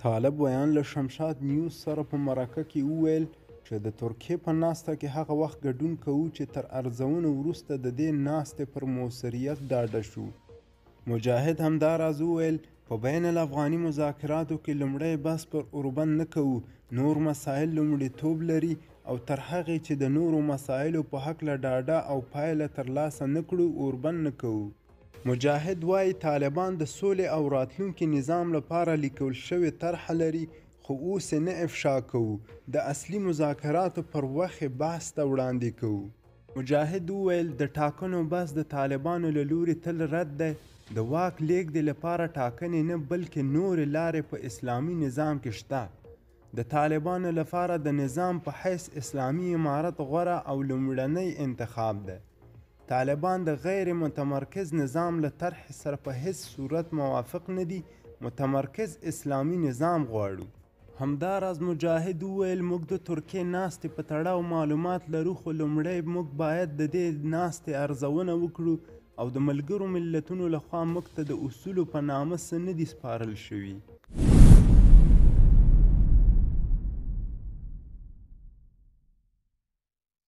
طالب ویان له شمشاد نیوز سره په مرکه کې وویل چې د ترکیې په ناسته کې هغه وخت ګډون کوو چې تر ارزونې وروسته د دې ناستې پر موثریت ډاډه شو. مجاهد همداراز وویل په بین الافغاني مذاکراتو کې لومړی بحث پر اوربند نه کوو، نور مسایل لومړیتوب لري او تر هغې چې د نورو مسایلو په هکله ډاډه او پایله ترلاسه نه کړو اوربند نه کوو. مجاهد وایي طالبان د سولې او راتلونکي نظام لپاره لیکل شوې طرحه لري خو اوس یې نه افشا کوو، د اصلي مذاکراتو پر وخت بحث ته وړاندې کوو. مجاهد وویل د ټاکنو بحث د طالبانو له لوري تل رد دی، د واک لیږدې لپاره ټاکنې نه بلکې نورې لارې په اسلامي نظام کې شته. د طالبانو لپاره د نظام په حیث اسلامي امارت غوره او لومړنی انتخاب دی. طالبان د غیر متمرکز نظام له طرحې سره په هیڅ صورت موافق نه دي، متمرکز اسلامي نظام غواړو. همداراز مجاهد وویل موږ د ترکیې ناستې په تړاو معلومات لرو خو لومړی موږ باید د دې ناستې ارزونه وکړو او د ملګرو ملتونو لخوا موږ ته د اصولو په نامه څه نه دي سپارل شوي.